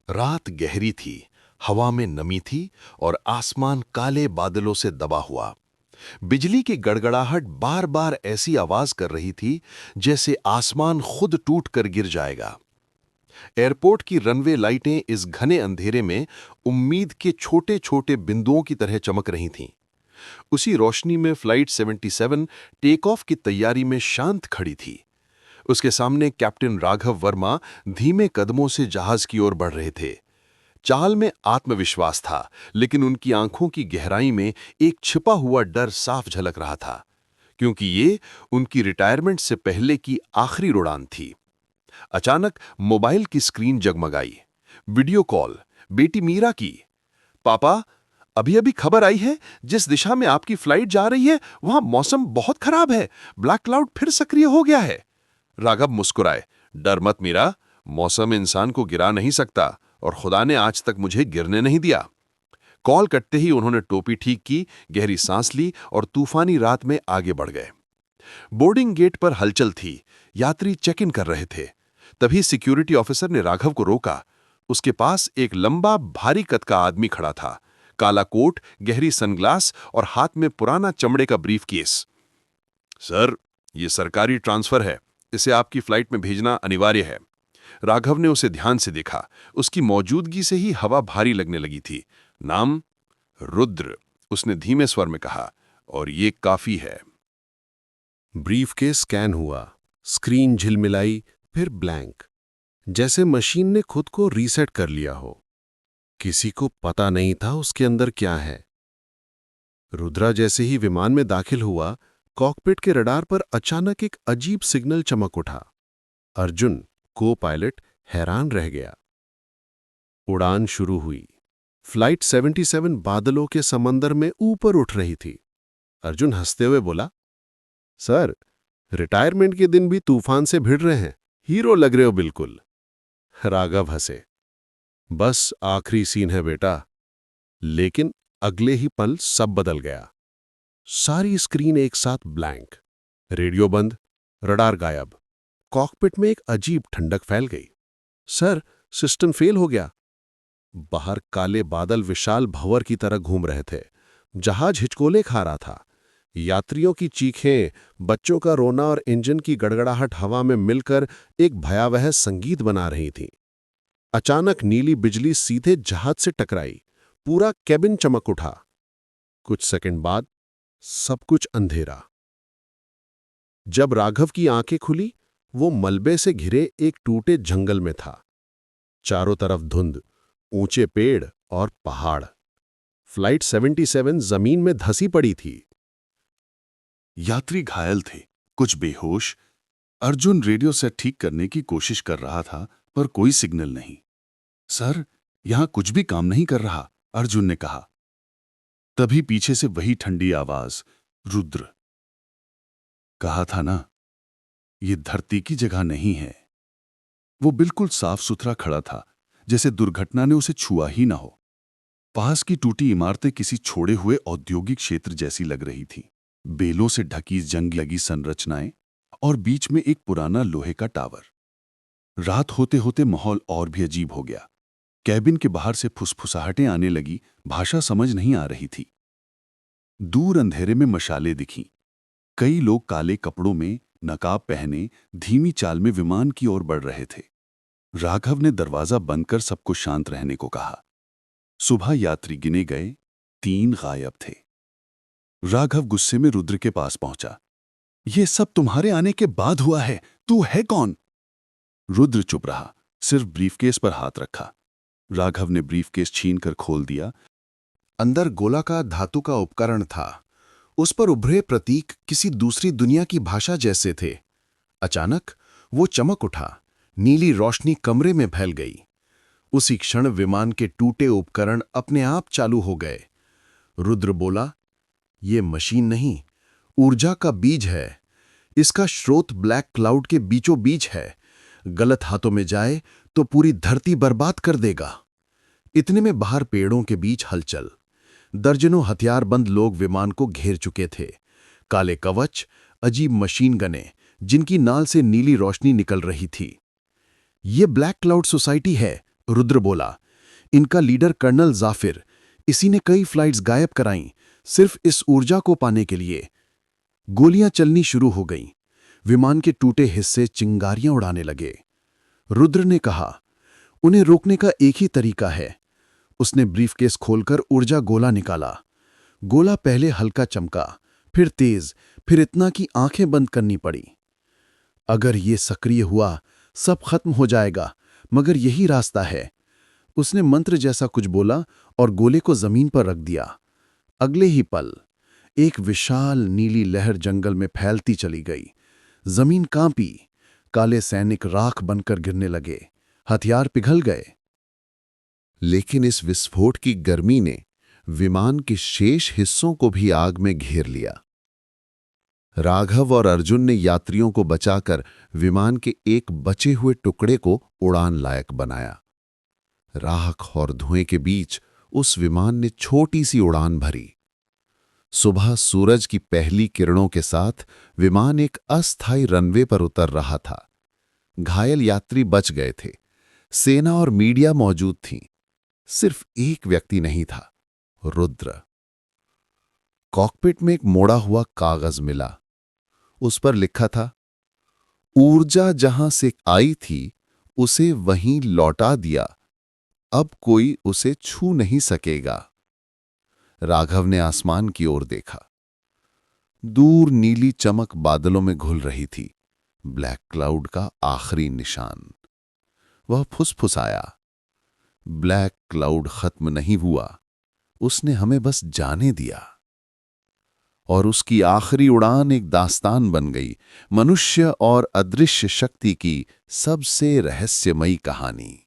रात गहरी थी, हवा में नमी थी और आसमान काले बादलों से दबा हुआ। बिजली की गड़गड़ाहट बार बार ऐसी आवाज कर रही थी जैसे आसमान खुद टूट कर गिर जाएगा। एयरपोर्ट की रनवे लाइटें इस घने अंधेरे में उम्मीद के छोटे छोटे बिंदुओं की तरह चमक रही थीं। उसी रोशनी में फ्लाइट 77 टेक ऑफ की तैयारी में शांत खड़ी थी। उसके सामने कैप्टन राघव वर्मा धीमे कदमों से जहाज की ओर बढ़ रहे थे। चाल में आत्मविश्वास था, लेकिन उनकी आंखों की गहराई में एक छिपा हुआ डर साफ झलक रहा था, क्योंकि ये उनकी रिटायरमेंट से पहले की आखिरी उड़ान थी। अचानक मोबाइल की स्क्रीन जगमगाई। वीडियो कॉल बेटी मीरा की। पापा, अभी अभी खबर आई है, जिस दिशा में आपकी फ्लाइट जा रही है वहां मौसम बहुत खराब है। ब्लैक क्लाउड फिर सक्रिय हो गया है। राघव मुस्कुराए। डर मत मीरा, मौसम इंसान को गिरा नहीं सकता और खुदा ने आज तक मुझे गिरने नहीं दिया। कॉल कटते ही उन्होंने टोपी ठीक की, गहरी सांस ली और तूफानी रात में आगे बढ़ गए। बोर्डिंग गेट पर हलचल थी। यात्री चेक इन कर रहे थे। तभी सिक्योरिटी ऑफिसर ने राघव को रोका। उसके पास एक लंबा भारी कद का आदमी खड़ा था। काला कोट, गहरी सनग्लास और हाथ में पुराना चमड़े का ब्रीफ केस। सर, ये सरकारी ट्रांसफर है, इसे आपकी फ्लाइट में भेजना अनिवार्य है। राघव ने उसे ध्यान से देखा। उसकी मौजूदगी से ही हवा भारी लगने लगी थी। नाम रुद्र, उसने धीमे स्वर में कहा, और ये काफी है। ब्रीफ केस स्कैन हुआ, स्क्रीन झिलमिलाई, फिर ब्लैंक, जैसे मशीन ने खुद को रीसेट कर लिया हो। किसी को पता नहीं था उसके अंदर क्या है। रुद्रा जैसे ही विमान में दाखिल हुआ, कॉकपिट के रडार पर अचानक एक अजीब सिग्नल चमक उठा। अर्जुन, को पायलट, हैरान रह गया। उड़ान शुरू हुई। फ्लाइट 77 बादलों के समंदर में ऊपर उठ रही थी। अर्जुन हंसते हुए बोला, सर, रिटायरमेंट के दिन भी तूफान से भिड़ रहे हैं, हीरो लग रहे हो बिल्कुल। राघव हंसे, बस आखिरी सीन है बेटा। लेकिन अगले ही पल सब बदल गया। सारी स्क्रीन एक साथ ब्लैंक, रेडियो बंद, रडार गायब। कॉकपिट में एक अजीब ठंडक फैल गई। सर, सिस्टम फेल हो गया। बाहर काले बादल विशाल भंवर की तरह घूम रहे थे। जहाज हिचकोले खा रहा था। यात्रियों की चीखें, बच्चों का रोना और इंजन की गड़गड़ाहट हवा में मिलकर एक भयावह संगीत बना रही थी। अचानक नीली बिजली सीधे जहाज से टकराई। पूरा केबिन चमक उठा। कुछ सेकंड बाद सब कुछ अंधेरा। जब राघव की आंखें खुली, वो मलबे से घिरे एक टूटे जंगल में था। चारों तरफ धुंध, ऊंचे पेड़ और पहाड़। फ्लाइट 77 जमीन में धंसी पड़ी थी। यात्री घायल थे, कुछ बेहोश। अर्जुन रेडियो सेट ठीक करने की कोशिश कर रहा था, पर कोई सिग्नल नहीं। सर, यहां कुछ भी काम नहीं कर रहा, अर्जुन ने कहा। तभी पीछे से वही ठंडी आवाज, रुद्र। कहा था ना, ये धरती की जगह नहीं है। वो बिल्कुल साफ सुथरा खड़ा था, जैसे दुर्घटना ने उसे छुआ ही ना हो। पास की टूटी इमारतें किसी छोड़े हुए औद्योगिक क्षेत्र जैसी लग रही थीं। बेलों से ढकी जंग लगी संरचनाएं और बीच में एक पुराना लोहे का टावर। रात होते होते माहौल और भी अजीब हो गया। कैबिन के बाहर से फुसफुसाहटें आने लगी, भाषा समझ नहीं आ रही थी। दूर अंधेरे में मशालें दिखीं। कई लोग काले कपड़ों में, नकाब पहने, धीमी चाल में विमान की ओर बढ़ रहे थे। राघव ने दरवाजा बंद कर सबको शांत रहने को कहा। सुबह यात्री गिने गए, 3 गायब थे। राघव गुस्से में रुद्र के पास पहुंचा। यह सब तुम्हारे आने के बाद हुआ है, तू है कौन? रुद्र चुप रहा, सिर्फ ब्रीफकेस पर हाथ रखा। राघव ने ब्रीफकेस छीनकर खोल दिया। अंदर गोलाकार धातु का उपकरण था। उस पर उभरे प्रतीक किसी दूसरी दुनिया की भाषा जैसे थे। अचानक वो चमक उठा। नीली रोशनी कमरे में फैल गई। उसी क्षण विमान के टूटे उपकरण अपने आप चालू हो गए। रुद्र बोला, ये मशीन नहीं, ऊर्जा का बीज है। इसका स्रोत ब्लैक क्लाउड के बीचों बीच है। गलत हाथों में जाए तो पूरी धरती बर्बाद कर देगा। इतने में बाहर पेड़ों के बीच हलचल। दर्जनों हथियारबंद लोग विमान को घेर चुके थे। काले कवच, अजीब मशीन गनें, जिनकी नाल से नीली रोशनी निकल रही थी। ये ब्लैक क्लाउड सोसाइटी है, रुद्र बोला, इनका लीडर कर्नल जाफिर, इसी ने कई फ्लाइट्स गायब कराईं, सिर्फ इस ऊर्जा को पाने के लिए। गोलियां चलनी शुरू हो गईं। विमान के टूटे हिस्से चिंगारियां उड़ाने लगे। रुद्र ने कहा, उन्हें रोकने का एक ही तरीका है। उसने ब्रीफकेस खोलकर ऊर्जा गोला निकाला। गोला पहले हल्का चमका, फिर तेज, फिर इतना कि आंखें बंद करनी पड़ी। अगर ये सक्रिय हुआ, सब खत्म हो जाएगा, मगर यही रास्ता है। उसने मंत्र जैसा कुछ बोला और गोले को जमीन पर रख दिया। अगले ही पल एक विशाल नीली लहर जंगल में फैलती चली गई। जमीन कांपी, काले सैनिक राख बनकर गिरने लगे, हथियार पिघल गए। लेकिन इस विस्फोट की गर्मी ने विमान के शेष हिस्सों को भी आग में घेर लिया। राघव और अर्जुन ने यात्रियों को बचाकर विमान के एक बचे हुए टुकड़े को उड़ान लायक बनाया। राख और धुएं के बीच उस विमान ने छोटी सी उड़ान भरी। सुबह सूरज की पहली किरणों के साथ विमान एक अस्थायी रनवे पर उतर रहा था। घायल यात्री बच गए थे। सेना और मीडिया मौजूद थी। सिर्फ एक व्यक्ति नहीं था, रुद्र। कॉकपिट में एक मोड़ा हुआ कागज मिला। उस पर लिखा था, ऊर्जा जहां से आई थी उसे वहीं लौटा दिया, अब कोई उसे छू नहीं सकेगा। राघव ने आसमान की ओर देखा। दूर नीली चमक बादलों में घुल रही थी, ब्लैक क्लाउड का आखिरी निशान। वह फुसफुसाया, ब्लैक क्लाउड खत्म नहीं हुआ, उसने हमें बस जाने दिया। और उसकी आखिरी उड़ान एक दास्तान बन गई, मनुष्य और अदृश्य शक्ति की सबसे रहस्यमयी कहानी।